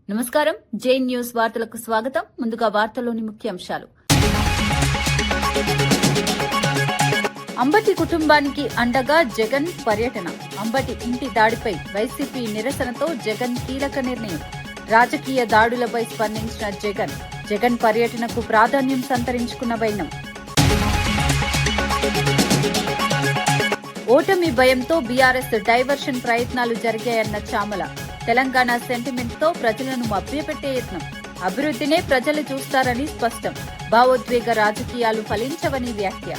నమస్కారం. జైన్ న్యూస్ వార్తలకు స్వాగతం. ముందుగా వార్తల్లోని ముఖ్యాంశాలు. అంబటి కుటుంబానికి అండగా జగన్ పర్యటన. అంబటి ఇంటి దాడిపై వైసీపీ నిరసనతో జగన్ కీలక నిర్ణయం. రాజకీయ దాడులపై స్పందించిన జగన్ పర్యటనకు ప్రాధాన్యం సంతరించుకున్న వైనం. ఓటమి భయంతో బీఆర్ఎస్ డైవర్షన్ ప్రయత్నాలు జరిగాయన్న చామల. తెలంగాణ సెంటిమెంట్ తో ప్రజలను మభ్యపెట్టే యత్నం. అభివృద్ధినే ప్రజలు చూస్తారని స్పష్టం. భావోద్వేగ రాజకీయాలు ఫలించవని వ్యాఖ్య.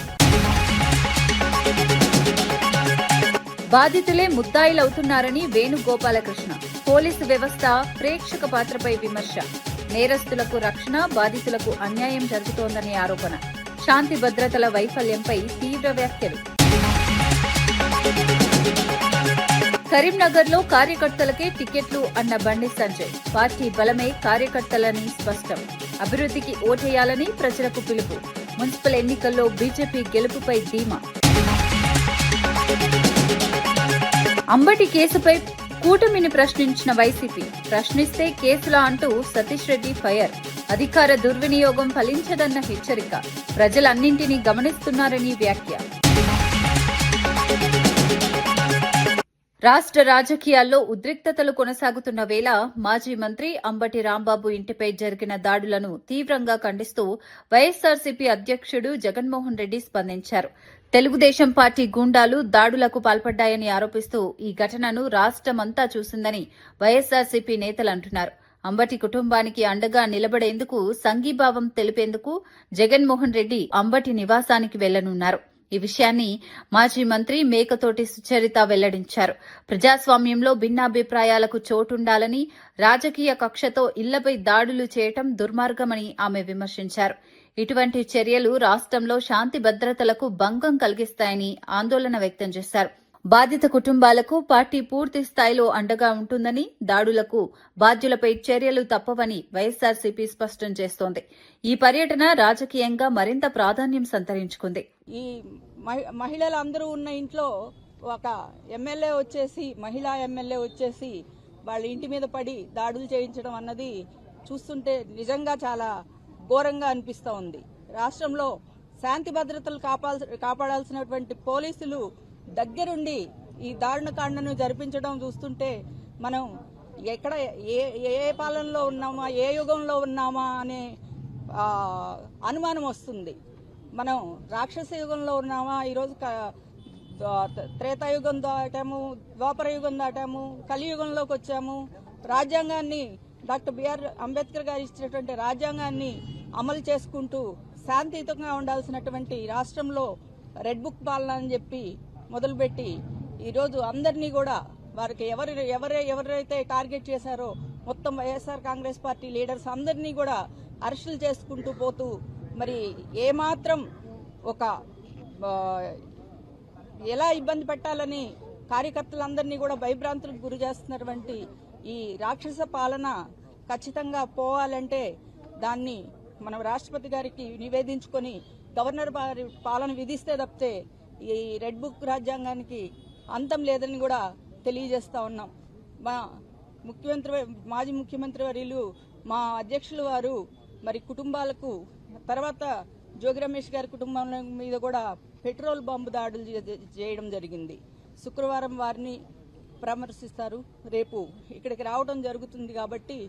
బాధితులే ముద్దాయిలవుతున్నారని వేణుగోపాలకృష్ణ. పోలీసు వ్యవస్థ ప్రేక్షక పాత్రపై విమర్శ. నేరస్తులకు రక్షణ, బాధితులకు అన్యాయం జరుగుతోందని ఆరోపణ. శాంతి భద్రతల వైఫల్యంపై తీవ్ర వ్యాఖ్యలు. కరీంనగర్ లో కార్యకర్తలకే టికెట్లు అన్న బండి సంజయ్. పార్టీ బలమే కార్యకర్తలని స్పష్టం. అభివృద్ధికి ఓటేయాలని ప్రజలకు పిలుపు. మున్సిపల్ ఎన్నికల్లో బీజేపీ గెలుపుపై ధీమా. అంబటి కేసుపై కూటమిని ప్రశ్నించిన వైసీపీ. ప్రశ్నిస్తే కేసులా అంటూ సతీష్ రెడ్డి ఫైర్. అధికార దుర్వినియోగం ఫలించదన్న హెచ్చరిక. ప్రజలన్నింటినీ గమనిస్తున్నారని వ్యాఖ్య. రాష్ట్ర రాజకీయాల్లో ఉద్రిక్తతలు కొనసాగుతున్న వేళ మాజీ మంత్రి అంబటి రాంబాబు ఇంటిపై జరిగిన దాడులను తీవ్రంగా ఖండిస్తూ వైఎస్సార్సీపీ అధ్యక్షుడు జగన్మోహన్ రెడ్డి స్పందించారు. తెలుగుదేశం పార్టీ గూండాలు దాడులకు పాల్పడ్డాయని ఆరోపిస్తూ ఈ ఘటనను రాష్ట్రమంతా చూసిందని వైఎస్సార్సీపీ నేతలు అంటున్నారు. అంబటి కుటుంబానికి అండగా నిలబడేందుకు సంఘీభావం తెలిపేందుకు జగన్మోహన్ రెడ్డి అంబటి నివాసానికి వెళ్లనున్నారు. ఈ విషయాన్ని మాజీ మంత్రి మేకతోటి సుచరిత వెల్లడించారు. ప్రజాస్వామ్యంలో భిన్నాభిప్రాయాలకు చోటుండాలని, రాజకీయ కక్షతో ఇళ్లపై దాడులు చేయటం దుర్మార్గమని ఆమె విమర్శించారు. ఇటువంటి చర్యలు రాష్ట్రంలో శాంతి భద్రతలకు భంగం కలిగిస్తాయని ఆందోళన వ్యక్తం చేశారు. బాధిత కుటుంబాలకు పార్టీ పూర్తి స్థాయిలో అండగా ఉంటుందని, దాడులకు బాధ్యులపై చర్యలు తప్పవని వైఎస్సార్సీపీ స్పష్టం చేస్తోంది. ఈ పర్యటన రాజకీయంగా మరింత ప్రాధాన్యం సంతరించుకుంది. ఈ మహిళలందరూ ఉన్న ఇంట్లో ఒక ఎమ్మెల్యే వచ్చేసి, మహిళా ఎమ్మెల్యే వచ్చేసి వాళ్ళ ఇంటి మీద పడి దాడులు చేయించడం అన్నది చూస్తుంటే నిజంగా చాలా ఘోరంగా అనిపిస్తూ ఉంది. రాష్ట్రంలో శాంతి భద్రతలు కాపాడాల్సినటువంటి పోలీసులు దగ్గరుండి ఈ దారుణకాండను జరిపించడం చూస్తుంటే మనం ఎక్కడ ఏ పాలనలో ఉన్నామా, ఏ యుగంలో ఉన్నామా అనే అనుమానం వస్తుంది. మనం రాక్షస యుగంలో ఉన్నామా, ఈరోజు త్రేతాయుగం దాటాము, ద్వాపర యుగం దాటాము, కలియుగంలోకి వచ్చాము. రాజ్యాంగాన్ని, డాక్టర్ బిఆర్ అంబేద్కర్ గారు ఇచ్చినటువంటి రాజ్యాంగాన్ని అమలు చేసుకుంటూ శాంతియుతంగా ఉండాల్సినటువంటి రాష్ట్రంలో రెడ్ బుక్ పాలన అని చెప్పి మొదలుపెట్టి ఈరోజు అందరినీ కూడా వారికి ఎవరైతే టార్గెట్ చేశారో మొత్తం వైఎస్ఆర్ కాంగ్రెస్ పార్టీ లీడర్స్ అందరినీ కూడా అరెస్టులు చేసుకుంటూ పోతూ మరి ఏమాత్రం ఒక ఎలా ఇబ్బంది పెట్టాలని కార్యకర్తలందరినీ కూడా భయభ్రాంతులకు గురి చేస్తున్నటువంటి ఈ రాక్షస పాలన ఖచ్చితంగా పోవాలంటే దాన్ని మనం రాష్ట్రపతి గారికి నివేదించుకొని గవర్నర్ పాలన విధిస్తే తప్పితే ఈ రెడ్ బుక్ రాజ్యాంగానికి అంతం లేదని కూడా తెలియజేస్తా ఉన్నాం. మా మాజీ ముఖ్యమంత్రి వర్యులు, మా అధ్యక్షులు వారు మరి కుటుంబాలకు, తర్వాత జోగి రమేష్ గారి కుటుంబం మీద కూడా పెట్రోల్ బాంబు దాడులు చేయడం జరిగింది. శుక్రవారం వారిని పరామర్శిస్తారు. రేపు ఇక్కడికి రావడం జరుగుతుంది. కాబట్టి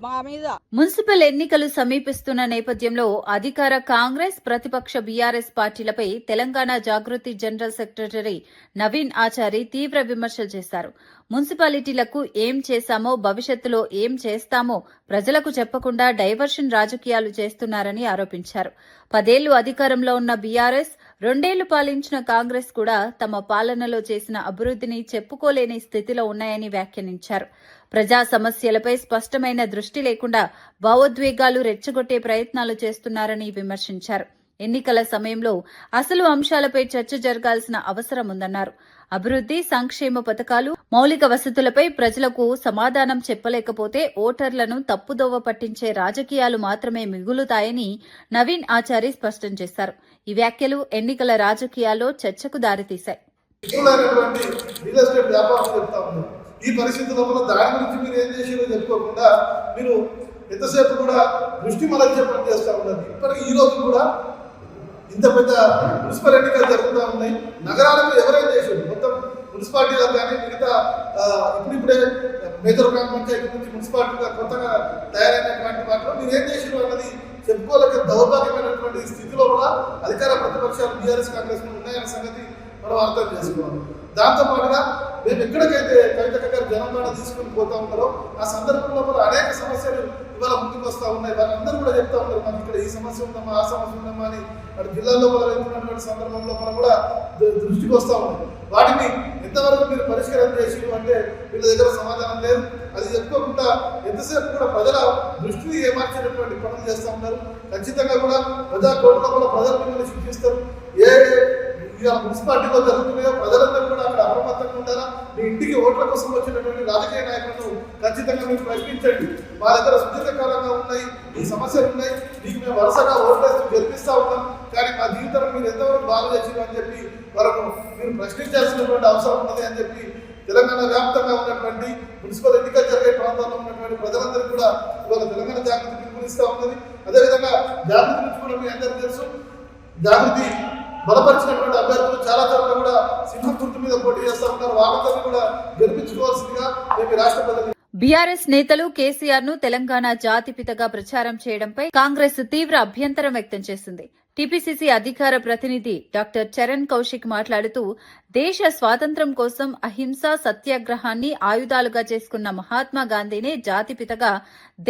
మా మీద మున్సిపల్ ఎన్నికలు సమీపిస్తున్న నేపథ్యంలో అధికార కాంగ్రెస్, ప్రతిపక్ష బీఆర్ఎస్ పార్టీలపై తెలంగాణ జాగృతి జనరల్ సెక్రటరీ నవీన్ ఆచారి తీవ్ర విమర్శలు చేశారు. మున్సిపాలిటీలకు ఏం చేశామో, భవిష్యత్తులో ఏం చేస్తామో ప్రజలకు చెప్పకుండా డైవర్షన్ రాజకీయాలు చేస్తున్నారని ఆరోపించారు. 10 ఏళ్లు అధికారంలో ఉన్న బీఆర్ఎస్, 2 ఏళ్లు పాలించిన కాంగ్రెస్ కూడా తమ పాలనలో చేసిన అభివృద్ధిని చెప్పుకోలేని స్థితిలో ఉన్నాయని వ్యాఖ్యానించారు. ప్రజా సమస్యలపై స్పష్టమైన దృష్టి లేకుండా భావోద్వేగాలు రెచ్చగొట్టే ప్రయత్నాలు చేస్తున్నారని విమర్శించారు. ఎన్నికల సమయంలో అసలు అంశాలపై చర్చ జరగాల్సిన అవసరం ఉందన్నారు. అభివృద్ధి, సంక్షేమ పథకాలు, మౌలిక వసతులపై ప్రజలకు సమాధానం చెప్పలేకపోతే ఓటర్లను తప్పుదోవ పట్టించే రాజకీయాలు మాత్రమే మిగులుతాయని నవీన్ ఆచారి స్పష్టం చేశారు. ఈ వ్యాఖ్యలు ఎన్నికల రాజకీయాల్లో చర్చకు దారితీశాయి. ఈ పరిస్థితి లోపల దాని గురించి మీరు ఏం చేసారో చెప్పుకోకుండా మీరు ఎంతసేపు కూడా దృష్టి మరల్చే పని చేస్తూ ఉన్నారు. ఇప్పటికీ ఈ రోజు కూడా ఇంత పెద్ద మున్సిపల్ ఎన్నికలు జరుగుతూ ఉన్నాయి. నగరాలకు ఎవరైనా చేసారు మొత్తం మున్సిపాలిటీలకు కానీ మిగతా ఇప్పుడిప్పుడే మేజర్ గ్రామ పంచాయతీ నుంచి మున్సిపాలిటీగా కొత్తగా తయారైనటువంటి వాటిలో మీరు ఏం చేసారు అన్నది చెప్పుకోలేక దౌర్భాగ్యమైనటువంటి స్థితిలో కూడా అధికార ప్రతిపక్షాలు బీఆర్ఎస్ కాంగ్రెస్ ఉన్నాయన్న సంగతి మనం అర్థం చేసుకోవాలి. దాంతో పాటుగా మేము ఎక్కడికైతే కవితక్క గారు జనంగాడ తీసుకుని పోతా ఉన్నారో ఆ సందర్భంలో కూడా అనేక సమస్యలు ఇవాళ ముందుకు వస్తూ ఉన్నాయి. వాళ్ళందరూ కూడా చెప్తా ఉన్నారు మాకు ఇక్కడ ఈ సమస్య ఉందమ్మా ఆ సమస్య ఉందమ్మా అని అటు జిల్లాలో కూడా వెళ్తున్నటువంటి సందర్భంలో కూడా దృష్టికి వస్తూ ఉన్నాయి. వాటిని ఎంతవరకు మీరు పరిష్కారం చేసి అంటే వీళ్ళ దగ్గర సమాధానం లేదు. అది చెప్పుకోకుండా ఎంతసేపు కూడా ప్రజల దృష్టిని ఏమార్చేటటువంటి పనులు చేస్తూ ఉన్నారు. ఖచ్చితంగా కూడా ప్రజా కోర్టులో కూడా ప్రజలు మిమ్మల్ని శిక్షిస్తారు. ఏ మున్సిపాలిటీలో జరుగుతున్నాయో ప్రజలందరూ కూడా అక్కడ అప్రమత్తంగా ఉండాలా. మీ ఇంటికి ఓట్ల కోసం వచ్చినటువంటి రాజకీయ నాయకులను ఖచ్చితంగా మీరు ప్రశ్నించండి. మా దగ్గర సుదీర్ఘకాలంగా ఉన్నాయి ఈ సమస్యలు ఉన్నాయి, మీకు మేము వరుసగా ఓట్లేస్తూ గెలిపిస్తూ ఉన్నాం, కానీ మా జీవితం మీరు ఎంతవరకు బాగు చేసిరు అని చెప్పి వాళ్ళను మీరు ప్రశ్నించాల్సినటువంటి అవసరం ఉన్నది అని చెప్పి తెలంగాణ వ్యాప్తంగా ఉన్నటువంటి మున్సిపల్ ఎన్నికలు జరిగే ప్రాంతాల్లో ఉన్నటువంటి ప్రజలందరూ కూడా ఇవాళ తెలంగాణ జాగృతి పిలుపునిస్తూ ఉన్నది. అదేవిధంగా జాగృతి నుంచి కూడా మీ అందరికీ తెలుసు, జాగృతి బలపరిచినటువంటి అభ్యర్థులు చాలా చోట్ల కూడా సింహం గుర్తు మీద పోటీ చేస్తూ ఉంటారు. వాళ్ళందరినీ కూడా గెలిపించుకోవాల్సిందిగా మేము రాష్ట్రపతి బీఆర్ఎస్ నేతలు కేసీఆర్ ను తెలంగాణ జాతిపితగా ప్రచారం చేయడంపై కాంగ్రెస్ తీవ్ర అభ్యంతరం వ్యక్తం చేసింది. టీపీసీసీ అధికార ప్రతినిధి డాక్టర్ చరణ్ కౌశిక్ మాట్లాడుతూ దేశ స్వాతంత్ర్యం కోసం అహింస సత్యాగ్రహాన్ని ఆయుధాలుగా చేసుకున్న మహాత్మా గాంధీనే జాతిపితగా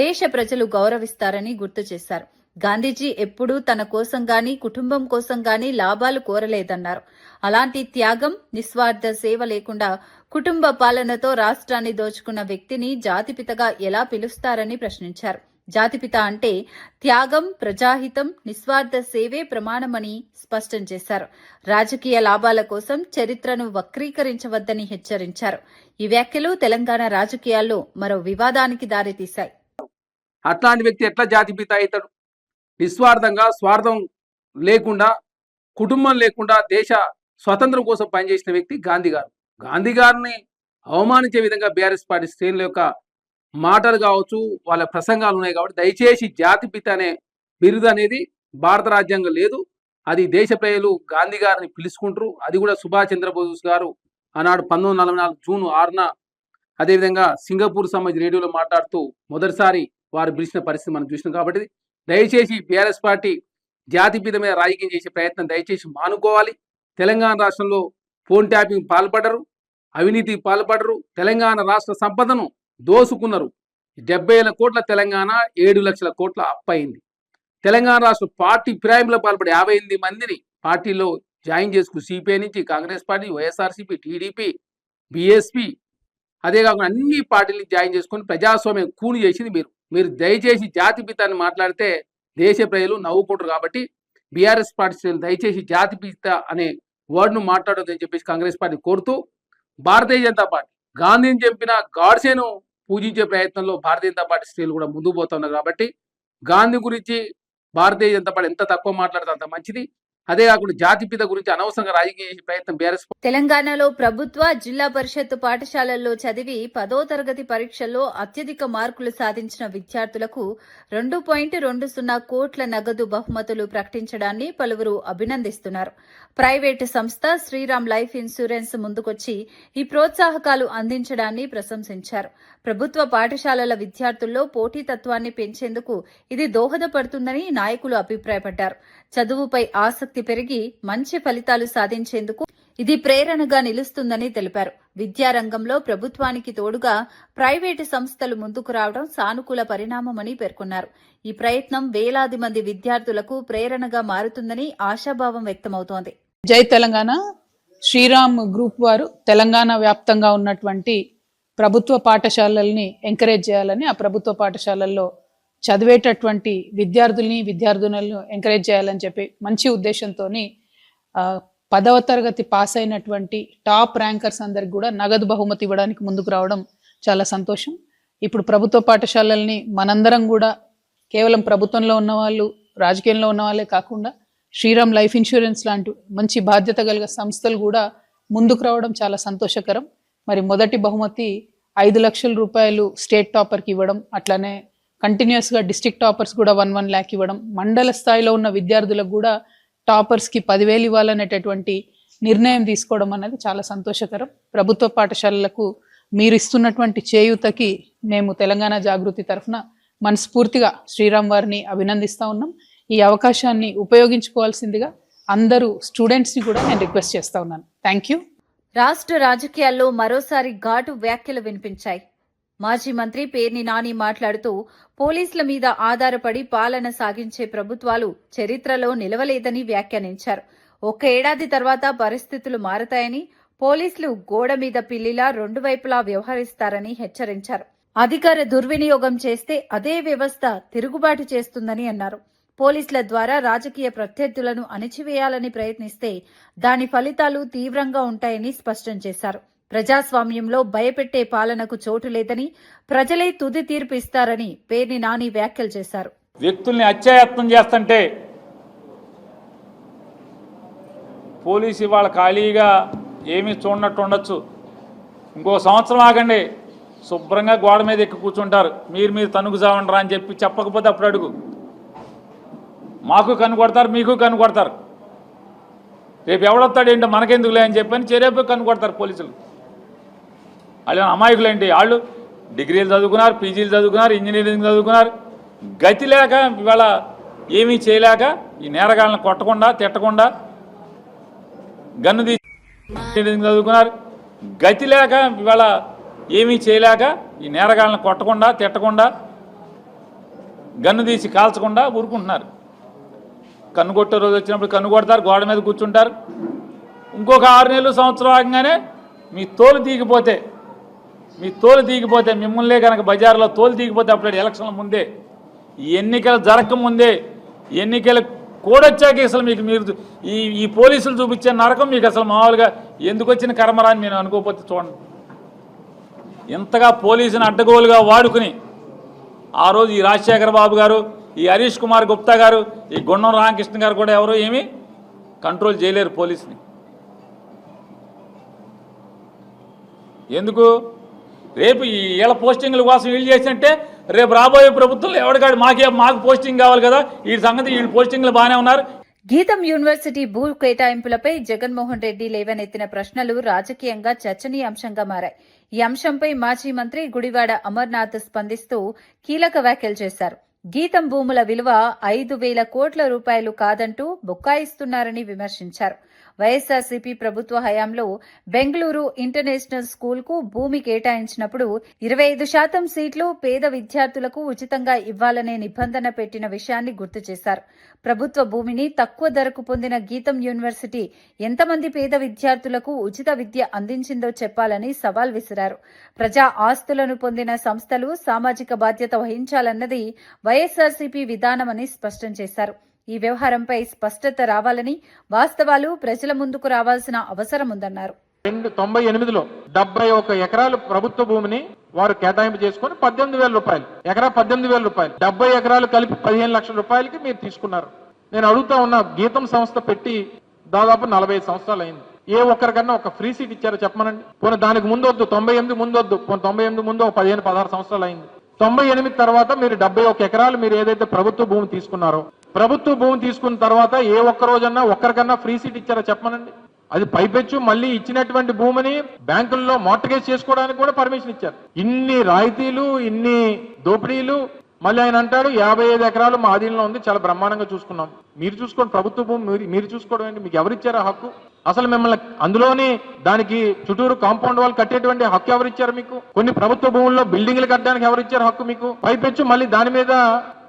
దేశ ప్రజలు గౌరవిస్తారని గుర్తు చేశారు. గాంధీజీ ఎప్పుడూ తన కోసం గాని కుటుంబం కోసం గాని లాభాలు కోరలేదన్నారు. అలాంటి త్యాగం నిస్వార్థ సేవ లేకుండా కుటుంబ పాలనతో రాష్ట్రాన్ని దోచుకున్న వ్యక్తిని జాతిపితగా ఎలా పిలుస్తారని ప్రశ్నించారు. జాతిపిత అంటే త్యాగం, ప్రజాహితం, నిస్వార్థ సేవే ప్రమాణమని స్పష్టం చేశారు. రాజకీయ లాభాల కోసం చరిత్రను వక్రీకరించవద్దని హెచ్చరించారు. ఈ వ్యాఖ్యలు తెలంగాణ రాజకీయాల్లో మరో వివాదానికి దారితీశాయి. అట్లాంటి వ్యక్తి ఎట్లా జాతిపిత అవుతాడు? నిస్వార్థంగా, స్వార్థం లేకుండా, కుటుంబం లేకుండా దేశ స్వతంత్రం కోసం పనిచేసిన వ్యక్తి గాంధీ గారు. గాంధీ గారిని అవమానించే విధంగా బీఆర్ఎస్ పార్టీ శ్రేణుల యొక్క మాటలు కావచ్చు, వాళ్ళ ప్రసంగాలు ఉన్నాయి. కాబట్టి దయచేసి జాతిపిత అనే బిరుదు అనేది భారత రాజ్యాంగం లేదు. అది దేశ ప్రజలు గాంధీ గారిని పిలుచుకుంటారు. అది కూడా సుభాష్ చంద్రబోస్ గారు ఆనాడు 1944 జూన్ 6న అదేవిధంగా సింగపూర్ సంబంధించి రేడియోలో మాట్లాడుతూ మొదటిసారి వారు పిలిచిన పరిస్థితి మనం చూసినాం. కాబట్టి దయచేసి బీఆర్ఎస్ పార్టీ జాతిపిత మీద రాజకీయం చేసే ప్రయత్నం దయచేసి మానుకోవాలి. తెలంగాణ రాష్ట్రంలో ఫోన్ ట్యాపింగ్ పాల్పడరు, అవినీతికి పాల్పడరు, తెలంగాణ రాష్ట్ర సంపదను దోసుకున్నారు. 70,000 కోట్ల తెలంగాణ 7 లక్షల కోట్ల అప్పయింది. తెలంగాణ రాష్ట్ర పార్టీ ఫిరాయింపులో పాల్పడి 58 మందిని పార్టీలో జాయిన్ చేసుకుని సిపిఐ నుంచి Congress party, YSRCP, TDP, BSP, అదే కాకుండా అన్ని పార్టీలు జాయిన్ చేసుకొని ప్రజాస్వామ్యం కూని చేసింది మీరు దయచేసి జాతిపితాన్ని మాట్లాడితే దేశ ప్రజలు నవ్వుకుంటారు. కాబట్టి బీఆర్ఎస్ పార్టీ దయచేసి జాతిపిత అనే వర్డ్ను మాట్లాడొద్దని చెప్పేసి కాంగ్రెస్ పార్టీ కోరుతూ, భారతీయ జనతా పార్టీ గాంధీని చంపిన గాడ్సేను పూజించే ప్రయత్నంలో భారతీయ జనతా పార్టీ శ్రేణులు కూడా ముందుకు పోతున్నారు. కాబట్టి గాంధీ గురించి భారతీయ జనతా పార్టీ ఎంత తక్కువ మాట్లాడితే అంత మంచిది. అదే కాకుండా జాతిపిత గురించి అనవసరంగా రాజకీయ చేసే ప్రయత్నం బీఆర్ఎస్. తెలంగాణలో ప్రభుత్వ జిల్లా పరిషత్ పాఠశాలల్లో చదివి 10వ తరగతి పరీక్షల్లో అత్యధిక మార్కులు సాధించిన విద్యార్థులకు 2.20 కోట్ల నగదు బహుమతులు ప్రకటించడాన్ని పలువురు అభినందిస్తున్నారు. ప్రైవేటు సంస్థ శ్రీరామ్ లైఫ్ ఇన్సూరెన్స్ ముందుకొచ్చి ఈ ప్రోత్సాహకాలు అందించడాన్ని ప్రశంసించారు. ప్రభుత్వ పాఠశాలల విద్యార్థుల్లో పోటీతత్వాన్ని పెంచేందుకు ఇది దోహదపడుతుందని నాయకులు అభిప్రాయపడ్డారు. చదువుపై ఆసక్తి పెరిగి మంచి ఫలితాలు సాధించేందుకు ఇది ప్రేరణగా నిలుస్తుందని తెలిపారు. విద్యారంగంలో ప్రభుత్వానికి తోడుగా ప్రైవేటు సంస్థలు ముందుకు రావడం సానుకూల పరిణామమని పేర్కొన్నారు. ఈ ప్రయత్నం వేలాది మంది విద్యార్థులకు ప్రేరణగా మారుతుందని ఆశాభావం వ్యక్తమవుతోంది. జై తెలంగాణ. శ్రీరామ్ గ్రూప్ వారు తెలంగాణ వ్యాప్తంగా ఉన్నటువంటి ప్రభుత్వ పాఠశాలల్ని ఎంకరేజ్ చేయాలని, ఆ ప్రభుత్వ పాఠశాలల్లో చదివేటటువంటి విద్యార్థులను ఎంకరేజ్ చేయాలని చెప్పి మంచి ఉద్దేశంతో 10వ తరగతి పాస్ అయినటువంటి టాప్ ర్యాంకర్స్ అందరికి కూడా నగదు బహుమతి ఇవ్వడానికి ముందుకు రావడం చాలా సంతోషం. ఇప్పుడు ప్రభుత్వ పాఠశాలల్ని మనందరం కూడా కేవలం ప్రభుత్వంలో ఉన్న వాళ్ళు, రాజకీయంలో ఉన్న వాళ్ళే కాకుండా శ్రీరామ్ లైఫ్ ఇన్సూరెన్స్ లాంటి మంచి బాధ్యత కలిగిన సంస్థలు కూడా ముందుకు రావడం చాలా సంతోషకరం. మరి మొదటి బహుమతి 5 లక్షల రూపాయలు స్టేట్ టాపర్కి ఇవ్వడం, అట్లానే కంటిన్యూస్గా డిస్ట్రిక్ట్ టాపర్స్ కూడా 1 lakh ఇవ్వడం, మండల స్థాయిలో ఉన్న విద్యార్థులకు కూడా టాపర్స్కి 10,000 ఇవ్వాలనేటటువంటి నిర్ణయం తీసుకోవడం అనేది చాలా సంతోషకరం. ప్రభుత్వ పాఠశాలలకు మీరు ఇస్తున్నటువంటి చేయూతకి మేము తెలంగాణ జాగృతి తరఫున మనస్ఫూర్తిగా శ్రీరామ్ వారిని అభినందిస్తూ ఉన్నాం. ఈ అవకాశాన్ని ఉపయోగించుకోవాల్సిందిగా అందరూ స్టూడెంట్స్ని కూడా నేను రిక్వెస్ట్ చేస్తూ ఉన్నాను. Thank you. రాష్ట్ర రాజకీయాల్లో మరోసారి ఘాటు వ్యాఖ్యలు వినిపించాయి. మాజీ మంత్రి పేర్ని నాని మాట్లాడుతూ పోలీసుల మీద ఆధారపడి పాలన సాగించే ప్రభుత్వాలు చరిత్రలో నిలవలేదని వ్యాఖ్యానించారు. 1 ఏడాది తర్వాత పరిస్థితులు మారతాయని, పోలీసులు గోడ మీద పిల్లిలా 2 వైపులా వ్యవహరిస్తారని హెచ్చరించారు. అధికార దుర్వినియోగం చేస్తే అదే వ్యవస్థ తిరుగుబాటు చేస్తుందని అన్నారు. పోలీసుల ద్వారా రాజకీయ ప్రత్యర్థులను అణిచివేయాలని ప్రయత్నిస్తే దాని ఫలితాలు తీవ్రంగా ఉంటాయని స్పష్టం చేశారు. ప్రజాస్వామ్యంలో భయపెట్టే పాలనకు చోటు లేదని, ప్రజలే తుది తీర్పు ఇస్తారని పేర్ని నాని వ్యాఖ్యలు చేశారు. వ్యక్తుల్ని అత్యాయత్నం చేస్తుంటే పోలీసు ఇవాళ ఖాళీగా ఏమీ చూడనట్టు ఉండొచ్చు. ఇంకో సంవత్సరం ఆగండి, శుభ్రంగా గోడ మీద ఎక్కి కూర్చుంటారు. మీరు తనుగు చావండి అని చెప్పి చెప్పకపోతే అప్పుడు అడుగు. మాకు కనుకొడతారు, మీకు కనుకొడతారు. రేపు ఎవడొస్తాడు ఏంటో మనకెందుకులే అని చెప్పని చేరేపు కనుకొడతారు పోలీసులు. వాళ్ళు అమాయకులేంటి? వాళ్ళు డిగ్రీలు చదువుకున్నారు, పీజీలు చదువుకున్నారు, ఇంజనీరింగ్ చదువుకున్నారు. గతి లేక ఇవాళ ఏమీ చేయలేక ఈ నేరగాళ్ళని కొట్టకుండా తిట్టకుండా గన్ను తీసి ఇంజనీరింగ్ చదువుకున్నారు. గతి లేక ఇవాళ ఏమీ చేయలేక ఈ నేరగాళ్ళని కొట్టకుండా తిట్టకుండా గన్ను తీసి కాల్చకుండా ఊరుకుంటున్నారు. కన్ను కొట్టే రోజు వచ్చినప్పుడు కన్ను కొడతారు, గోడ మీద కూర్చుంటారు. ఇంకొక 6 నెలలు సంవత్సరం ఆగగానే మీ తోలు తీగిపోతే మిమ్మల్నే కనుక బజార్లో తోలు తీగిపోతే అప్పుడు ఎలక్షన్ల ముందే, ఈ ఎన్నికలు జరగకముందే, ఎన్నికలు కోడొచ్చాక అసలు మీరు ఈ పోలీసులు చూపించే నరకం మీకు అసలు మామూలుగా ఎందుకు వచ్చిన కర్మరాని నేను అనుకోకపోతే చూడండి. ఇంతగా పోలీసుని అడ్డగోలుగా వాడుకుని ఆ రోజు ఈ రాజశేఖర బాబు గారు, ఈ హరీష్ కుమార్ గుప్తా గారు, ఈ గుండం రామకృష్ణ గారు కూడా ఎవరు ఏమీ కంట్రోల్ చేయలేరు పోలీసుని. ఎందుకు? రేపు ఈ వీళ్ళ పోస్టింగ్ల కోసం వీళ్ళు చేసినట్టే రేపు రాబోయే ప్రభుత్వంలో ఎవరికాడు మాకు పోస్టింగ్ కావాలి కదా, ఈ సంగతి వీళ్ళు పోస్టింగ్లు బాగానే ఉన్నారు. గీతం యూనివర్సిటీ భూ కేటాయింపులపై జగన్మోహన్ రెడ్డి లేవనెత్తిన ప్రశ్నలు రాజకీయంగా చర్చనీయాంశంగా మారాయి. ఈ అంశంపై మాజీ మంత్రి గుడివాడ అమర్నాథ్ స్పందిస్తూ కీలక వ్యాఖ్యలు చేశారు. గీతం భూముల విలువ 5,000 కోట్ల రూపాయలు కాదంటూ బుక్కాయిస్తున్నారని విమర్శించారు. వైఎస్ఆర్సీపీ ప్రభుత్వ హయాంలో బెంగళూరు ఇంటర్నేషనల్ స్కూల్కు భూమి కేటాయించినప్పుడు 25% సీట్లు పేద విద్యార్థులకు ఉచితంగా ఇవ్వాలనే నిబంధన పెట్టిన విషయాన్ని గుర్తు చేశారు. ప్రభుత్వ భూమిని తక్కువ ధరకు పొందిన గీతం యూనివర్సిటీ ఎంతమంది పేద విద్యార్థులకు ఉచిత విద్య అందించిందో చెప్పాలని సవాల్ విసిరారు. ప్రజా ఆస్తులను పొందిన సంస్థలు సామాజిక బాధ్యత వహించాలన్నది వైఎస్ఆర్సీపీ విధానమని స్పష్టం చేశారు. ఈ వ్యవహారంపై స్పష్టత రావాలని, వాస్తవాలు ప్రజల ముందుకు రావాల్సిన అవసరం ఉందన్నారు. 1998లో 71 ఎకరాలు ప్రభుత్వ భూమిని వారు కేటాయింపు చేసుకుని 18,000 రూపాయలు, ఎకరా 18,000 రూపాయలు, 70 ఎకరాలు కలిపి 15 లక్షల రూపాయలకి మీరు తీసుకున్నారు. నేను అడుగుతా ఉన్నా, గీతం సంస్థ పెట్టి దాదాపు 45 సంవత్సరాలు అయింది. ఏ ఒక్కరికన్నా ఒక ఫ్రీ సీట్ ఇచ్చారో చెప్పమనండి. పోనీ దానికి ముందు వద్దు, 98 ముందు వద్దు, 98 ముందు ఒక 15-16 సంవత్సరాలు అయింది. 98 తర్వాత మీరు 71 ఎకరాలు మీరు ఏదైతే ప్రభుత్వ భూమి తీసుకున్నారో, ప్రభుత్వ భూమి తీసుకున్న తర్వాత ఏ ఒక్క రోజన్నా ఒక్కరికన్నా ఫ్రీ సీట్ ఇచ్చారో చెప్పమనండి. అది పైపెచ్చు మళ్ళీ ఇచ్చినటువంటి భూమిని బ్యాంకుల్లో మార్టగేజ్ చేసుకోవడానికి కూడా పర్మిషన్ ఇచ్చారు. ఇన్ని రాయితీలు, ఇన్ని దోపిడీలు. మళ్ళీ ఆయన అంటాడు 55 ఎకరాలు మా ఆధీనంలో ఉంది, చాలా బ్రహ్మాండంగా చూసుకున్నాం. మీరు చూసుకోండి, ప్రభుత్వ భూమి మీరు చూసుకోవడం ఏంటి? మీకు ఎవరిచ్చారా హక్కు? అసలు మిమ్మల్ని అందులోని దానికి చుట్టూరు కాంపౌండ్ వాళ్ళు కట్టేటువంటి హక్కు ఎవరిచ్చారు మీకు? కొన్ని ప్రభుత్వ భూముల్లో బిల్డింగ్లు కట్టడానికి ఎవరిచ్చారు హక్కు మీకు? పైపెచ్చు మళ్ళీ దాని మీద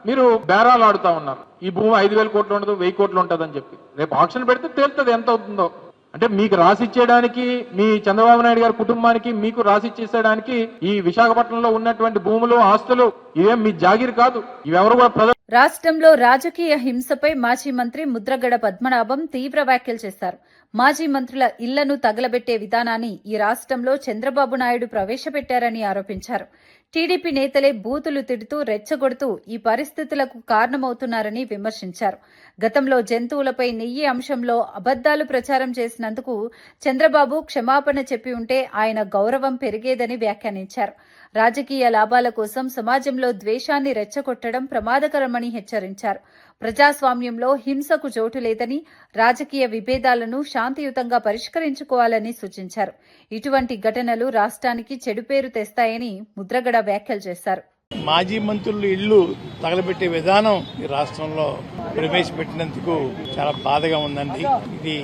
మీరు బేరాలు ఆడుతా ఉన్నారు. ఈ భూమి 5,000 కోట్లు ఉండదు, 1,000 కోట్లు ఉంటుంది అని చెప్పి. రేపు ఆక్షన్ పెడితే తేలుతుంది ఎంత అవుతుందో. అంటే మీకు రాసిచ్చేయడానికి, మీ చంద్రబాబు నాయుడు గారి కుటుంబానికి మీకు రాసిచ్చేసేయడానికి ఈ విశాఖపట్నంలో ఉన్నటువంటి భూములు, ఆస్తులు ఇవేం మీ జాగీర్ కాదు. ఇవెవరు కూడా రాష్ట్రంలో రాజకీయ హింసపై మాజీ మంత్రి ముద్రగడ పద్మనాభం తీవ్ర వ్యాఖ్యలు చేశారు. మాజీ మంత్రుల ఇళ్లను తగలబెట్టే విధానాన్ని ఈ రాష్ట్రంలో చంద్రబాబు నాయుడు ప్రవేశపెట్టారని ఆరోపించారు. టీడీపీ నేతలే బూతులు తిడుతూ రెచ్చగొడుతూ ఈ పరిస్థితులకు కారణమవుతున్నారని విమర్శించారు. గతంలో జంతువులపై నెయ్యి అంశంలో అబద్దాలు ప్రచారం చేసినందుకు చంద్రబాబు క్షమాపణ చెప్పి ఉంటే ఆయన గౌరవం పెరిగేదని వ్యాఖ్యానించారు. రాజకీయ లాభాల కోసం సమాజంలో ద్వేషాన్ని రెచ్చగొట్టడం ప్రమాదకరమని హెచ్చరించారు. ప్రజాస్వామ్యంలో హింసకు చోటు లేదని, రాజకీయ విభేదాలను శాంతియుతంగా పరిష్కరించుకోవాలని సూచించారు. ఇటువంటి ఘటనలు రాష్ట్రానికి చెడు పేరు తెస్తాయని ముద్రగడ వ్యాఖ్యలు చేశారు. మాజీ మంత్రులు ఇళ్లు తగలబెట్టే విధానం ఈ రాష్ట్రంలో ప్రవేశపెట్టినందుకు చాలా బాధగా ఉందండి. ఇది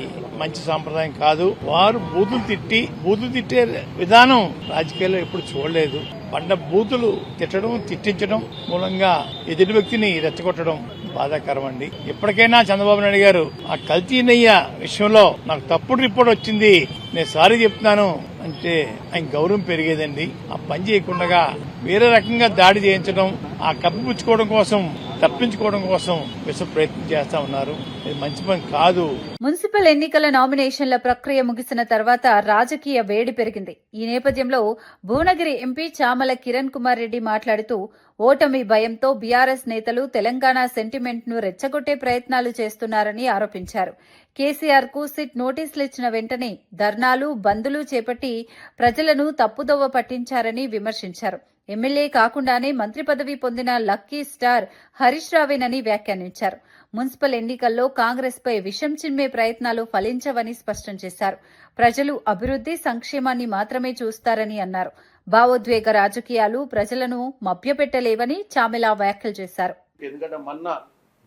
మంచి సాంప్రదాయం కాదు. వారు బూతులు తిట్టే విధానం రాజకీయాల్లో ఎప్పుడు చూడలేదు. పండ బూతులు తిట్టడం, తిట్టించడం మూలంగా ఎదుటి వ్యక్తిని రెచ్చగొట్టడం బాధాకరం అండి. ఎప్పటికైనా చంద్రబాబు నాయుడు గారు ఆ కల్తీ నెయ్య విషయంలో నాకు తప్పుడు రిపోర్ట్ వచ్చింది, నేను సారీ చెప్తున్నాను అంటే ఆయన గౌరవం పెరిగేదండి. ఆ పని చేయకుండా వేరే రకంగా దాడి చేయించడం, ఆ కప్పిపుచ్చుకోవడం కోసం, తప్పించుకోవడం కోసం విశ్వ ప్రయత్నం చేస్తా ఉన్నారు. ఇది మంచి పని కాదు. మున్సిపల్ ఎన్నికల నామినేషన్ల ప్రక్రియ ముగిసిన తర్వాత రాజకీయ వేడి పెరిగింది. ఈ నేపథ్యంలో భువనగిరి ఎంపీ చామల కిరణ్ కుమార్ రెడ్డి మాట్లాడుతూ ఓటమి భయంతో బీఆర్ఎస్ నేతలు తెలంగాణ సెంటిమెంట్ ను రెచ్చగొట్టే ప్రయత్నాలు చేస్తున్నారని ఆరోపించారు. కేసీఆర్ కు సిట్ నోటీసులు ఇచ్చిన వెంటనే ధర్నాలు, బందులు చేపట్టి ప్రజలను తప్పుదోవ పట్టించారని విమర్శించారు. ఎమ్మెల్యే కాకుండానే మంత్రి పదవి పొందిన లక్కీ స్టార్ హరీష్ రావేనని వ్యాఖ్యానించారు. మున్సిపల్ ఎన్నికల్లో కాంగ్రెస్ పై విషం చిమ్మే ప్రయత్నాలు ఫలించవని స్పష్టం చేశారు. ప్రజలు అభివృద్ది, సంక్షేమాన్ని మాత్రమే చూస్తారని అన్నారు. భావోద్వేగ రాజకీయాలు ప్రజలను మభ్యపెట్టలేవని చామెల వ్యాఖ్యలు చేశారు. ఎందుకంటే మొన్న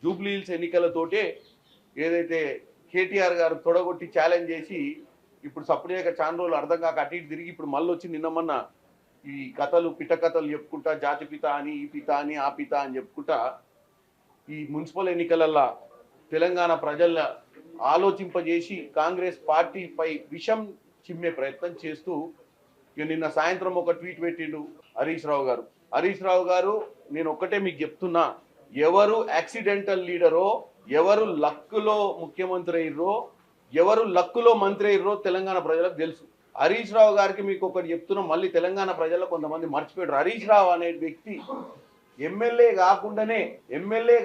జూబ్లీహిల్స్ ఎన్నికలతోటే ఏదైతే కేటీఆర్ గారు తొడగొట్టి ఛాలెంజ్ చేసి ఇప్పుడు సపరేక చాలా రోజులు అర్థం కాక అటు ఇటు తిరిగి ఇప్పుడు మళ్ళీ వచ్చి నిన్నమన్న ఈ కథలు పిట్ట కథలు చెప్పుకుంటా జాతి పిత అని, ఈ పిత అని, ఆ పిత అని చెప్పుకుంటా ఈ మున్సిపల్ ఎన్నికలల్లో తెలంగాణ ప్రజల ఆలోచింపజేసి కాంగ్రెస్ పార్టీపై విషం చిమ్మే ప్రయత్నం చేస్తూ నిన్న సాయంత్రం ఒక ట్వీట్ పెట్టిండు హరీష్ రావు గారు నేను ఒక్కటే మీకు చెప్తున్నా, ఎవరు యాక్సిడెంటల్ లీడరో, ఎవరు లక్కులో ముఖ్యమంత్రి అయ్యారో, ఎవరు లక్కులో మంత్రి అయ్యారో తెలంగాణ ప్రజలకు తెలుసు. హరీష్ రావు గారికి మీకు ఒకటి చెప్తున్నా, మళ్ళీ తెలంగాణ ప్రజల్లో కొంతమంది మర్చిపోయారు. హరీష్ రావు అనే వ్యక్తి ఎమ్మెల్యే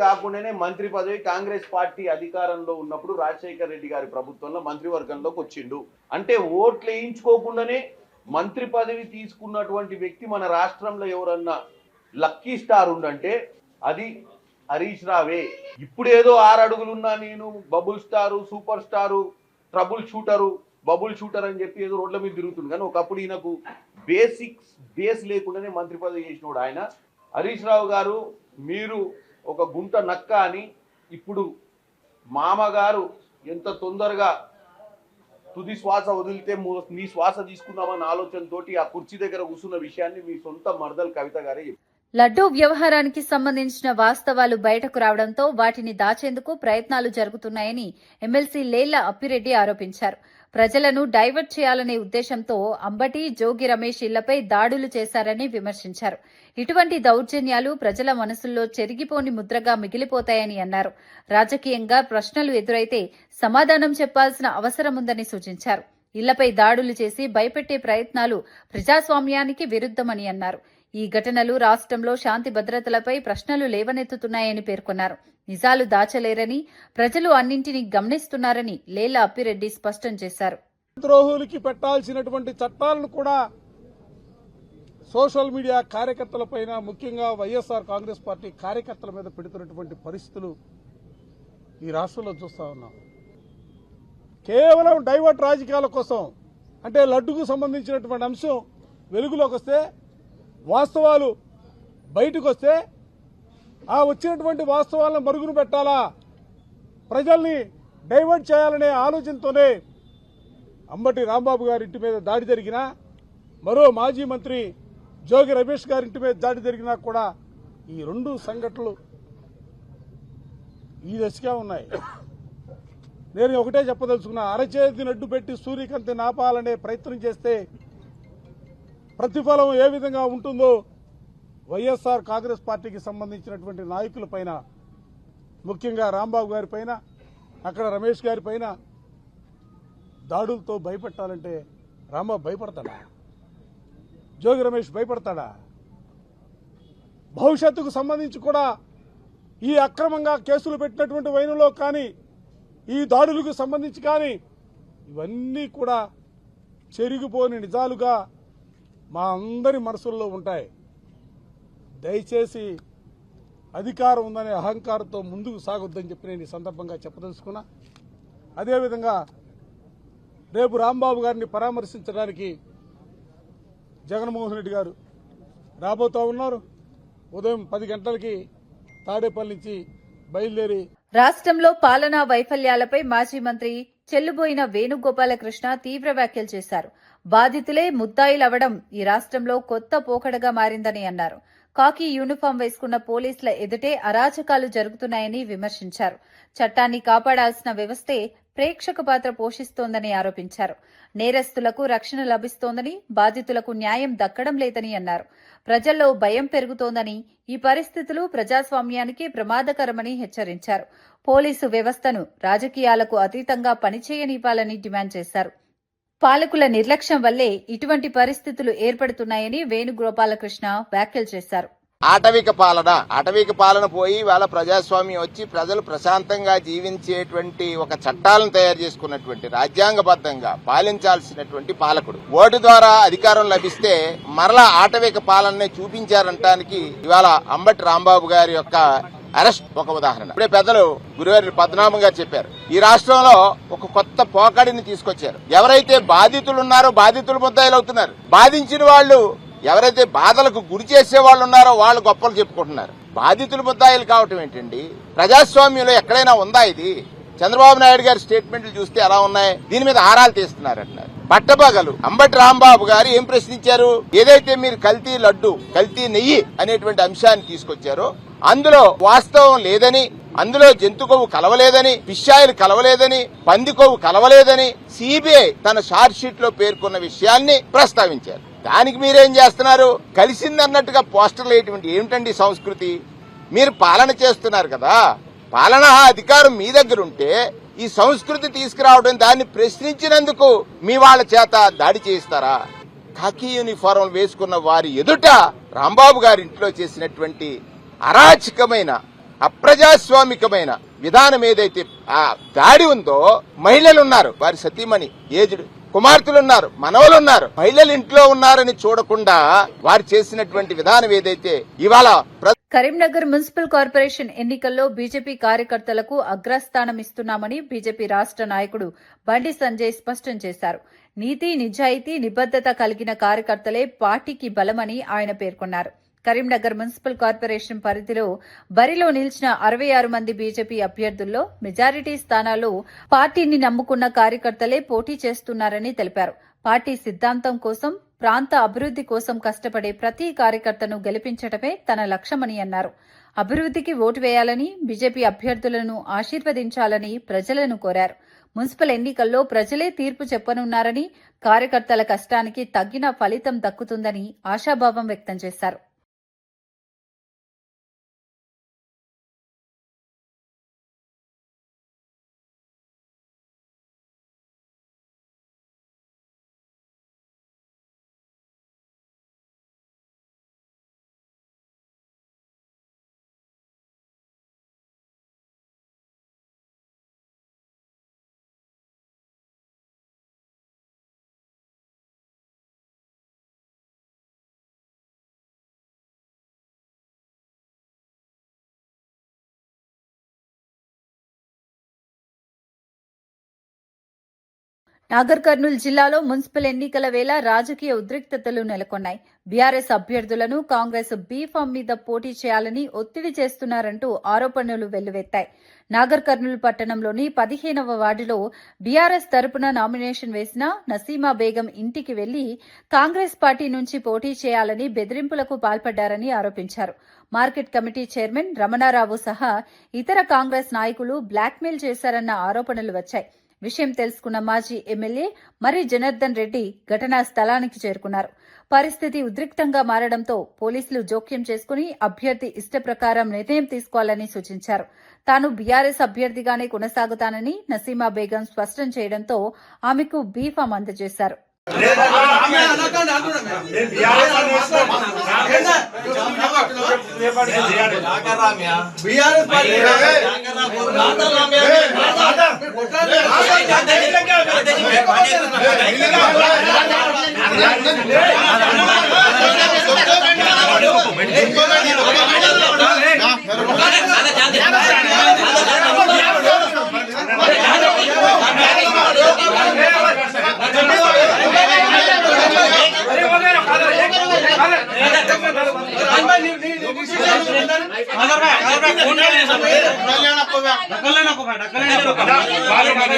కాకుండానే మంత్రి పదవి కాంగ్రెస్ పార్టీ అధికారంలో ఉన్నప్పుడు రాజశేఖర్ రెడ్డి గారి ప్రభుత్వంలో మంత్రివర్గంలోకి వచ్చిండు. అంటే ఓట్లు వేయించుకోకుండానే మంత్రి పదవి తీసుకున్నటువంటి వ్యక్తి మన రాష్ట్రంలో ఎవరన్నా లక్కీ స్టార్ ఉండంటే అది హరీష్ రావే. ఇప్పుడేదో 6 అడుగులున్నా నేను bubble star, super star, bubble shooter అని చెప్పి ఏదో రోడ్ల మీద తిరుగుతుంది. కానీ ఒకప్పుడు ఈయనకు బేస్ లేకుండానే మంత్రి పదవి చేసినోడు ఆయన. హరీష్ రావు గారు మీరు ఒక గుంట నక్క అని ఇప్పుడు మామగారు ఎంత తొందరగా తుది శ్వాస వదిలితే మీ శ్వాస తీసుకుందామన్న ఆలోచనతోటి ఆ కుర్చీ దగ్గర కూర్చున్న విషయాన్ని మీ సొంత మరదలు కవిత గారే చెప్పారు. లడ్డూ వ్యవహారానికి సంబంధించిన వాస్తవాలు బయటకు రావడంతో వాటిని దాచేందుకు ప్రయత్నాలు జరుగుతున్నాయని ఎమ్మెల్సీ లేళ్ల అప్పిరెడ్డి ఆరోపించారు. ప్రజలను డైవర్ట్ చేయాలనే ఉద్దేశంతో అంబటి, జోగి రమేష్ ఇళ్లపై దాడులు చేశారని విమర్శించారు. ఇటువంటి దౌర్జన్యాలు ప్రజల మనసుల్లో చెరిగిపోని ముద్రగా మిగిలిపోతాయని అన్నారు. రాజకీయంగా ప్రశ్నలు ఎదురైతే సమాధానం చెప్పాల్సిన అవసరముందని సూచించారు. ఇళ్లపై దాడులు చేసి భయపెట్టే ప్రయత్నాలు ప్రజాస్వామ్యానికి విరుద్దమని అన్నారు. ఈ ఘటనలు రాష్ట్రంలో శాంతి భద్రతలపై ప్రశ్నలు లేవనెత్తుతున్నాయని పేర్కొన్నారు. నిజాలు దాచలేరని, ప్రజలు అన్నింటినీ గమనిస్తున్నారని లేళ్ల అప్పిరెడ్డి స్పష్టం చేశారు. ద్రోహులకి పెట్టాల్సినటువంటి చట్టాలను కూడా సోషల్ మీడియా కార్యకర్తలపైన, ముఖ్యంగా వైఎస్ఆర్ కాంగ్రెస్ పార్టీ కార్యకర్తల మీద పెడుతున్నటువంటి పరిస్థితులు ఈ రాష్ట్రంలో చూస్తా ఉన్నాం. కేవలం డైవర్ట్ రాజకీయాల కోసం, అంటే లడ్డుకు సంబంధించినటువంటి అంశం వెలుగులోకి వస్తే, వాస్తవాలు బయటకు వస్తే ఆ వచ్చినటువంటి వాస్తవాలను మరుగున పెట్టాలా, ప్రజల్ని డైవర్ట్ చేయాలనే ఆలోచనతోనే అంబటి రాంబాబు గారి ఇంటి మీద దాడి జరిగినా, మరో మాజీ మంత్రి జోగి రమేష్ గారి ఇంటి మీద దాడి జరిగినా కూడా ఈ 2 సంఘటనలు ఈ దశగా ఉన్నాయి. నేను ఒకటే చెప్పదలుచుకున్నా, అరచేతిని అడ్డు పెట్టి సూర్యకాంతి నాపాలనే ప్రయత్నం చేస్తే ప్రతిఫలం ఏ విధంగా ఉంటుందో వైఎస్ఆర్ కాంగ్రెస్ పార్టీకి సంబంధించినటువంటి నాయకులపైన, ముఖ్యంగా రాంబాబు గారి పైన, అక్కడ రమేష్ గారి పైన దాడులతో భయపెట్టాలంటే రాంబాబు భయపడతాడా? జోగి రమేష్ భయపడతాడా? భవిష్యత్తుకు సంబంధించి కూడా ఈ అక్రమంగా కేసులు పెట్టినటువంటి వైనంలో కానీ ఈ దాడులకు సంబంధించి కానీ ఇవన్నీ కూడా చెరిగిపోని నిజాలుగా మా అందరి మనసుల్లో ఉంటాయి. దయచేసి అధికారం ఉందనే అహంకారంతో ముందుకు సాగొద్దని చెప్పి నేను ఈ సందర్భంగా చెప్పదలుచుకున్నా. అదేవిధంగా రేపు రాంబాబు గారిని పరామర్శించడానికి జగన్మోహన్ రెడ్డి గారు రాబోతా ఉన్నారు. ఉదయం 10 గంటలకి తాడేపల్లి నుంచి బయలుదేరి రాష్ట్రంలో పాలనా వైఫల్యాలపై మాజీ మంత్రి చెల్లుబోయిన వేణుగోపాలకృష్ణ తీవ్ర వ్యాఖ్యలు చేశారు. బాధితులే ముద్దాయిలవడం ఈ రాష్ట్రంలో కొత్త పోకడగా మారిందని అన్నారు. కాకి యూనిఫామ్ వేసుకున్న పోలీసుల ఎదుటే అరాచకాలు జరుగుతున్నాయని విమర్శించారు. చట్టాన్ని కాపాడాల్సిన వ్యవస్థే ప్రేక్షక పాత్ర పోషిస్తోందని ఆరోపించారు. నేరస్తులకు రక్షణ లభిస్తోందని, బాధితులకు న్యాయం దక్కడం లేదని అన్నారు. ప్రజల్లో భయం పెరుగుతోందని, ఈ పరిస్థితులు ప్రజాస్వామ్యానికి ప్రమాదకరమని హెచ్చరించారు. పోలీసు వ్యవస్థను రాజకీయాలకు అతీతంగా పనిచేయనివ్వాలని డిమాండ్ చేశారు. పాలకుల నిర్లక్ష్యం వల్లే ఇటువంటి పరిస్థితులు ఏర్పడుతున్నాయని వేణుగోపాలకృష్ణ వ్యాఖ్యలు చేశారు. అటవిక పాలన పోయి వాళ్ళ ప్రజాస్వామ్యం వచ్చి ప్రజలు ప్రశాంతంగా జీవించేటువంటి ఒక చట్టాలను తయారు చేసుకున్నటువంటి రాజ్యాంగబద్ధంగా పాలించాల్సినటువంటి పాలకుడు ఓటు ద్వారా అధికారం లభిస్తే మరలా ఆటవిక పాలననే చూపించారంటానికి ఇవాళ అంబటి రాంబాబు గారి యొక్క అరెస్ట్ ఒక ఉదాహరణ. ఇప్పుడే పెద్దలు గురువారి పద్మనాభం గారు చెప్పారు, ఈ రాష్ట్రంలో ఒక కొత్త పోకడిని తీసుకొచ్చారు. ఎవరైతే బాధితులు ఉన్నారో బాధితులు ముద్దాయిలు అవుతున్నారు. బాధించిన వాళ్ళు ఎవరైతే బాధలకు గురి చేసే వాళ్ళు ఉన్నారో వాళ్ళు గొప్పలు చెప్పుకుంటున్నారు. బాధితులు ముద్దాయిలు కావటం ఏంటండి? ప్రజాస్వామ్యంలో ఎక్కడైనా ఉందా ఇది? చంద్రబాబు నాయుడు గారి స్టేట్మెంట్లు చూస్తే ఎలా ఉన్నాయి? దీని మీద ఆరాలు తీస్తున్నారంటున్నారు. పట్టపగలు అంబటి రాంబాబు గారు ఏం ప్రశ్నించారు? ఏదైతే మీరు కల్తీ లడ్డు, కల్తీ నెయ్యి అనేటువంటి అంశాన్ని తీసుకొచ్చారో అందులో వాస్తవం లేదని, అందులో జంతు కొవ్వు కలవలేదని, పిషాయిలు కలవలేదని, పంది కొవ్వు కలవలేదని సిబిఐ తన షార్ట్ షీట్ లో పేర్కొన్న విషయాన్ని ప్రస్తావించారు. దానికి మీరేం చేస్తున్నారు? కలిసిందన్నట్టుగా పోస్టర్లు వేయటువంటి ఏమిటండి సంస్కృతి? మీరు పాలన చేస్తున్నారు కదా, పాలనా అధికారం మీ దగ్గర ఉంటే ఈ సంస్కృతి తీసుకురావడం, దాన్ని ప్రశ్నించినందుకు మీ వాళ్ళ చేత దాడి చేయిస్తారా? ఖాకీ యూనిఫారం వేసుకున్న వారి ఎదుట రాంబాబు గారి ఇంట్లో చేసినటువంటి అరాచకమైన అప్రజాస్వామికమైన విధానం ఏదైతే ఆ దాడి ఉందో, మహిళలున్నారు, వారి సతీమణి ఏజ్డ్ కుమార్తెలున్నారు, మనవలున్నారు, మహిళలు ఇంట్లో ఉన్నారని చూడకుండా వారు చేసినటువంటి విధానం ఏదైతే ఇవాళ కరీంనగర్ మున్సిపల్ కార్పొరేషన్ ఎన్నికల్లో బీజేపీ కార్యకర్తలకు అగ్రస్థానం ఇస్తున్నామని బీజేపీ రాష్ట్ర నాయకుడు బండి సంజయ్ స్పష్టం చేశారు. నీతి, నిజాయితీ, నిబద్దత కలిగిన కార్యకర్తలే పార్టీకి బలమని ఆయన పేర్కొన్నారు. కరీంనగర్ మున్సిపల్ కార్పొరేషన్ పరిధిలో బరిలో నిలిచిన 66 మంది బీజేపీ అభ్యర్థుల్లో మెజారిటీ స్థానాల్లో పార్టీని నమ్ముకున్న కార్యకర్తలే పోటీ చేస్తున్నారని తెలిపారు. పార్టీ సిద్ధాంతం కోసం, ప్రాంత అభివృద్ది కోసం కష్టపడే ప్రతి కార్యకర్తను గెలిపించడమే తన లక్ష్యమని అన్నారు. అభివృద్దికి ఓటు వేయాలని, బీజేపీ అభ్యర్థులను ఆశీర్వదించాలని ప్రజలను కోరారు. మున్సిపల్ ఎన్నికల్లో ప్రజలే తీర్పు చెప్పనున్నారని, కార్యకర్తల కష్టానికి తగిన ఫలితం దక్కుతుందని ఆశాభావం వ్యక్తం చేశారు. నాగర్ కర్నూల్ జిల్లాలో మున్సిపల్ ఎన్నికల వేళ రాజకీయ ఉద్రిక్తతలు నెలకొన్నాయి. బీఆర్ఎస్ అభ్యర్థులను కాంగ్రెస్ బీఫామ్ మీద పోటీ చేయాలని ఒత్తిడి చేస్తున్నారంటూ ఆరోపణలు వెల్లువెత్తాయి. నాగర్ కర్నూల్ పట్టణంలోని 15వ వార్డులో బీఆర్ఎస్ తరపున నామినేషన్ వేసిన నసీమా బేగం ఇంటికి వెళ్లి కాంగ్రెస్ పార్టీ నుంచి పోటీ చేయాలని బెదిరింపులకు పాల్పడ్డారని ఆరోపించారు. మార్కెట్ కమిటీ చైర్మన్ రమణారావు సహా ఇతర కాంగ్రెస్ నాయకులు బ్లాక్మెయిల్ చేశారన్న ఆరోపణలు వచ్చాయి. విషయం తెలుసుకున్న మాజీ ఎమ్మెల్యే మర్రి జనార్దన్ రెడ్డి ఘటనా స్థలానికి చేరుకున్నారు. పరిస్థితి ఉద్రిక్తంగా మారడంతో పోలీసులు జోక్యం చేసుకుని అభ్యర్థి ఇష్టప్రకారం నిర్ణయం తీసుకోవాలని సూచించారు. తాను బీఆర్ఎస్ అభ్యర్థిగానే కొనసాగుతానని నసీమా బేగం స్పష్టం చేయడంతో ఆమెకు బీఫామ్ అందజేశారు.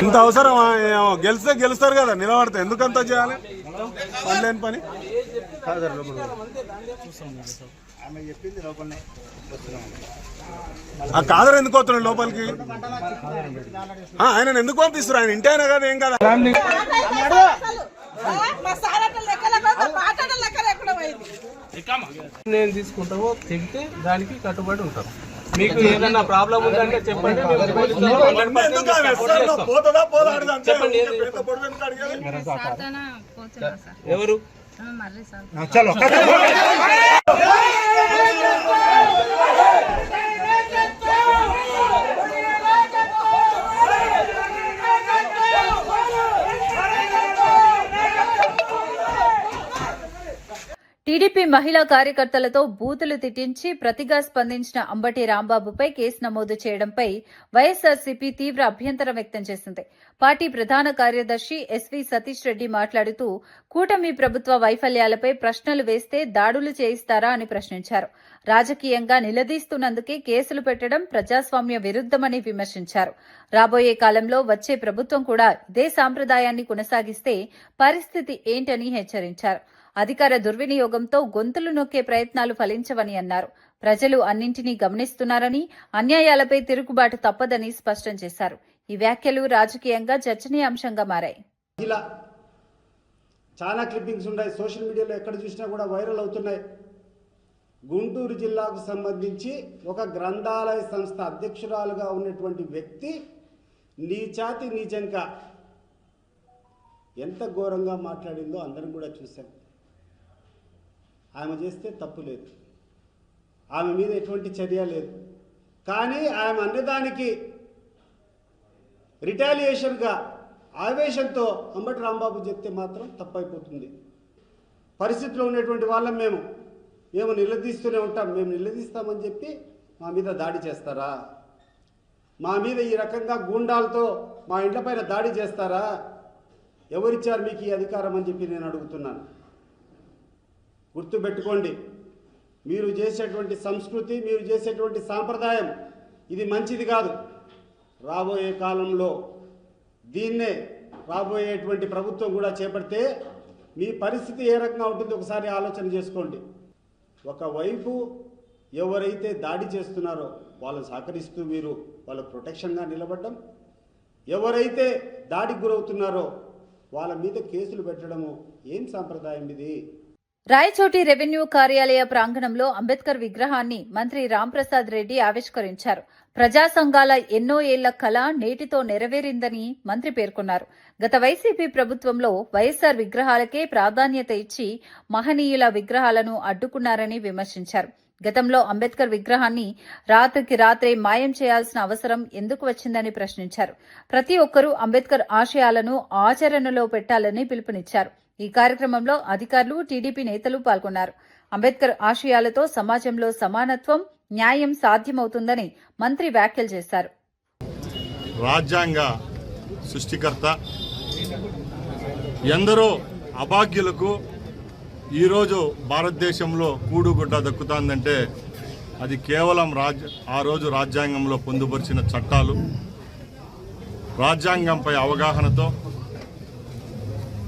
ఇంత అవసరమా? గెలిస్తే గెలుస్తారు కదా, నిలబడితే ఎందుకంత చేయాలి? పనిలేని పని ఆ కాదర్ ఎందుకు వస్తున్నాడు లోపలికి? ఆయన ఎందుకు పంపిస్తారు? ఆయన ఇంటి అయినా కదా, ఏం కదా. నేను తీసుకుంటామో తెగితే దానికి కట్టుబడి ఉంటాం. మీకు ఏదైనా ప్రాబ్లం ఉందంటే చెప్పండి. ఎవరు టీడీపీ మహిళా కార్యకర్తలతో బూతులు తిట్టించి ప్రతిగా స్పందించిన అంబటి రాంబాబుపై కేసు నమోదు చేయడంపై వైఎస్సార్సీపీ తీవ్ర అభ్యంతరం వ్యక్తం చేసింది. పార్టీ ప్రధాన కార్యదర్శి ఎస్వీ సతీష్ రెడ్డి మాట్లాడుతూ కూటమి ప్రభుత్వ వైఫల్యాలపై ప్రశ్నలు వేస్తే దాడులు చేయిస్తారా అని ప్రశ్నించారు. రాజకీయంగా నిలదీస్తున్నందుకే కేసులు పెట్టడం ప్రజాస్వామ్య విరుద్దమని విమర్శించారు. రాబోయే కాలంలో వచ్చే ప్రభుత్వం కూడా ఇదే సాంప్రదాయాన్ని కొనసాగిస్తే పరిస్థితి ఏంటని హెచ్చరించారు. అధికార దుర్వినియోగంతో గొంతులు నొక్కే ప్రయత్నాలు ఫలించవని అన్నారు. ప్రజలు అన్నింటినీ గమనిస్తున్నారని, అన్యాయాలపై తిరుగుబాటు తప్పదని స్పష్టం చేశారు. ఈ వ్యాఖ్యలు రాజకీయంగా చర్చనీయాంశంగా మారాయి. చాలా క్లిప్పింగ్స్ ఉన్నాయి, సోషల్ మీడియాలో ఎక్కడ చూసినా కూడా వైరల్ అవుతున్నాయి. గుంటూరు జిల్లాకు సంబంధించి ఒక గ్రంథాలయ సంస్థ అధ్యక్షురాలుగా ఉన్నటువంటి వ్యక్తి నీచాతి నీచంగా ఎంత ఘోరంగా మాట్లాడిందో అందరం కూడా చూశాం. ఆమె చేస్తే తప్పు లేదు, ఆమె మీద ఎటువంటి చర్య లేదు. కానీ ఆమె అన్నదానికి రిటాలియేషన్గా ఆవేశంతో అంబటి రాంబాబు చెప్తే మాత్రం తప్పైపోతుంది. పరిస్థితిలో ఉన్నటువంటి వాళ్ళం మేము నిలదీస్తూనే ఉంటాం. మేము నిలదీస్తామని చెప్పి మా మీద దాడి చేస్తారా? మా మీద ఈ రకంగా గూండాలతో మా ఇంట్లపైన దాడి చేస్తారా? ఎవరిచ్చారు మీకు ఈ అధికారం అని చెప్పి నేను అడుగుతున్నాను. గుర్తుపెట్టుకోండి, మీరు చేసేటువంటి సంస్కృతి, మీరు చేసేటువంటి సాంప్రదాయం ఇది మంచిది కాదు. రాబోయే కాలంలో దీన్నే రాబోయేటువంటి ప్రభుత్వం కూడా చేపడితే మీ పరిస్థితి ఏ రకంగా ఉంటుందో ఒకసారి ఆలోచన చేసుకోండి. ఒకవైపు ఎవరైతే దాడి చేస్తున్నారో వాళ్ళని సహకరిస్తూ మీరు వాళ్ళకు ప్రొటెక్షన్గా నిలబడడం, ఎవరైతే దాడికి గురవుతున్నారో వాళ్ళ మీద కేసులు పెట్టడము ఏం సాంప్రదాయం ఇది? రాయచోటి రెవెన్యూ కార్యాలయ ప్రాంగణంలో అంబేద్కర్ విగ్రహాన్ని మంత్రి రాంప్రసాద్ రెడ్డి ఆవిష్కరించారు. ప్రజా సంఘాల ఎన్నో ఏళ్ల కళ నేటితో నెరవేరిందని మంత్రి పేర్కొన్నారు. గత వైసీపీ ప్రభుత్వంలో వైఎస్సార్ విగ్రహాలకే ప్రాధాన్యత ఇచ్చి మహనీయుల విగ్రహాలను అడ్డుకున్నారని విమర్శించారు. గతంలో అంబేద్కర్ విగ్రహాన్ని రాత్రికి రాత్రే మాయం చేయాల్సిన అవసరం ఎందుకు వచ్చిందని ప్రశ్నించారు. ప్రతి ఒక్కరూ అంబేద్కర్ ఆశయాలను ఆచరణలో పెట్టాలని పిలుపునిచ్చారు. ఈ కార్యక్రమంలో అధికారులు, టీడీపీ నేతలు పాల్గొన్నారు. అంబేద్కర్ ఆశయాలతో సమాజంలో సమానత్వం, న్యాయం సాధ్యమవుతుందని మంత్రి వ్యాఖ్యలు చేశారు. రాజ్యాంగ సృష్టికర్త ఎందరో అభాగ్యులకు ఈరోజు భారతదేశంలో కూడుగుడ్డ దక్కుతుందంటే అది కేవలం ఆ రోజు రాజ్యాంగంలో పొందుపరిచిన చట్టాలు, రాజ్యాంగంపై అవగాహనతో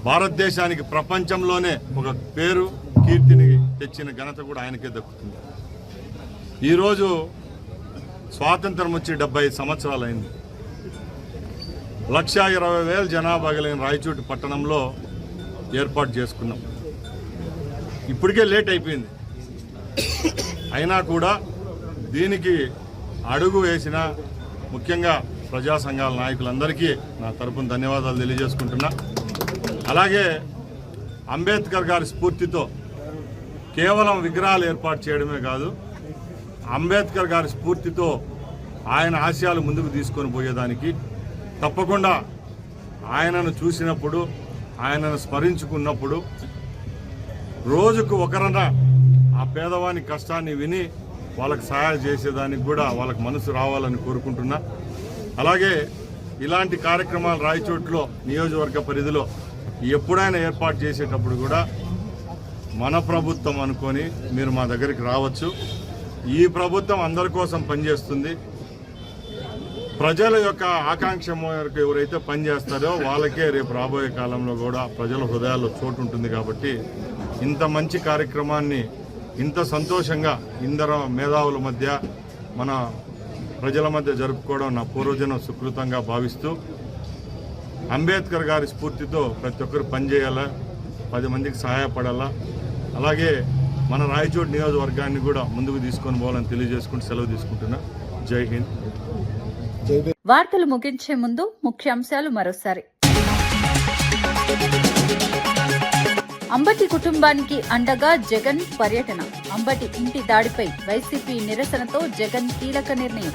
భారతదేశానికి ప్రపంచంలోనే ఒక పేరు, కీర్తిని తెచ్చిన ఘనత కూడా ఆయనకే దక్కుతుంది. ఈరోజు స్వాతంత్రం వచ్చి 75 సంవత్సరాలైంది. 1,20,000 జనాభా కలిగిన రాయచోటి పట్టణంలో ఏర్పాటు చేసుకున్నాం. ఇప్పటికే లేట్ అయిపోయింది. అయినా కూడా దీనికి అడుగు వేసిన ముఖ్యంగా ప్రజా సంఘాల నాయకులందరికీ నా తరపున ధన్యవాదాలు తెలియజేసుకుంటున్నా. అలాగే అంబేద్కర్ గారి స్ఫూర్తితో కేవలం విగ్రహాలు ఏర్పాటు చేయడమే కాదు, అంబేద్కర్ గారి స్ఫూర్తితో ఆయన ఆశయాలు ముందుకు తీసుకొని పోయేదానికి తప్పకుండా ఆయనను చూసినప్పుడు, ఆయనను స్మరించుకున్నప్పుడు రోజుకు ఒకరన్నా ఆ పేదవాని కష్టాన్ని విని వాళ్ళకి సహాయం చేసేదానికి కూడా వాళ్ళకి మనసు రావాలని కోరుకుంటున్నా. అలాగే ఇలాంటి కార్యక్రమాలు రాయచోట్లో నియోజకవర్గ పరిధిలో ఎప్పుడైనా ఏర్పాటు చేసేటప్పుడు కూడా మన ప్రభుత్వం అనుకొని మీరు మా దగ్గరికి రావచ్చు. ఈ ప్రభుత్వం అందరి కోసం పనిచేస్తుంది. ప్రజల యొక్క ఆకాంక్ష మేరకు ఎవరైతే పనిచేస్తారో వాళ్ళకే రేపు రాబోయే కాలంలో కూడా ప్రజల హృదయాల్లో చోటు ఉంటుంది. కాబట్టి ఇంత మంచి కార్యక్రమాన్ని ఇంత సంతోషంగా ఇందరు మేధావుల మధ్య మన ప్రజల మధ్య జరుపుకోవడం నా పూర్వజన్మ సుకృతంగా భావిస్తూ, అంబేద్కర్ గారి స్ఫూర్తితో ప్రతి ఒక్కరు పనిచేయాలా, 10 మందికి సహాయపడాలా, అలాగే మన రాయచోటి నియోజకవర్గాన్ని కూడా ముందుకు తీసుకొని పోవాలని తెలియజేసుకుంటూ సెలవు తీసుకుంటున్నా. జై హింద్. వార్తలు ముగించే ముందు ముఖ్యాంశాలు మరోసారి. అంబటి కుటుంబానికి అండగా జగన్ పర్యటన. అంబటి ఇంటి దాడిపై వైసీపీ నిరసనతో జగన్ కీలక నిర్ణయం.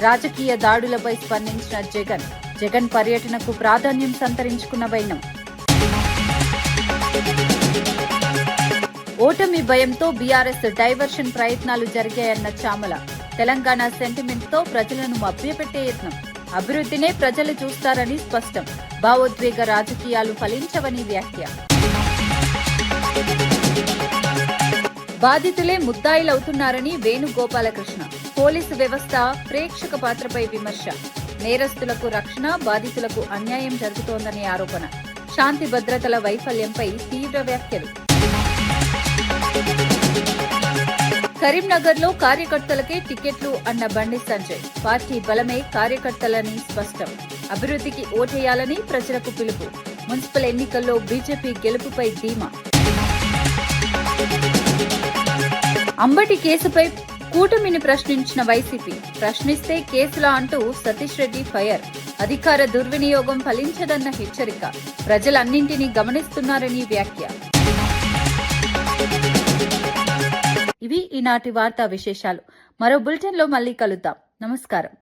రాజకీయ దాడులపై స్పందించిన జగన్. జగన్ పర్యటనకు ప్రాధాన్యం సంతరించుకున్న వైనం. ఓటమి భయంతో బీఆర్ఎస్ డైవర్షన్ ప్రయత్నాలు జరిగాయన్న చామల. తెలంగాణ సెంటిమెంట్తో ప్రజలను మభ్యపెట్టే యత్నం. అభివృద్ధినే ప్రజలు చూస్తారని స్పష్టం. భావోద్వేగ రాజకీయాలు ఫలించవని వ్యాఖ్య. బాధితులే ముద్దాయిలవుతున్నారని వేణుగోపాలకృష్ణ. పోలీసు వ్యవస్థ ప్రేక్షక పాత్రపై విమర్శ. నేరస్తులకు రక్షణ, బాధితులకు అన్యాయం జరుగుతోందని ఆరోపణ. శాంతి భద్రతల వైఫల్యంపై తీవ్ర వ్యాఖ్యలు. కరీంనగర్లో కార్యకర్తలకే టికెట్లు అన్న బండి సంజయ్. పార్టీ బలమే కార్యకర్తలని స్పష్టం. అభివృద్ధికి ఓటేయాలని ప్రజలకు పిలుపు. మున్సిపల్ ఎన్నికల్లో బీజేపీ గెలుపుపై ధీమా. అంబటి కేసుపై కూటమిని ప్రశ్నించిన వైసీపీ. ప్రశ్నిస్తే కేసులా అంటూ సతీష్ రెడ్డి ఫైర్. అధికార దుర్వినియోగం ఫలించదన్న హెచ్చరిక. ప్రజలన్నింటినీ గమనిస్తున్నారని వ్యాఖ్య. ఇవి ఈనాటి వార్తా విశేషాలు. మరో బులెటిన్లో మళ్ళీ కలుద్దాం. నమస్కారం.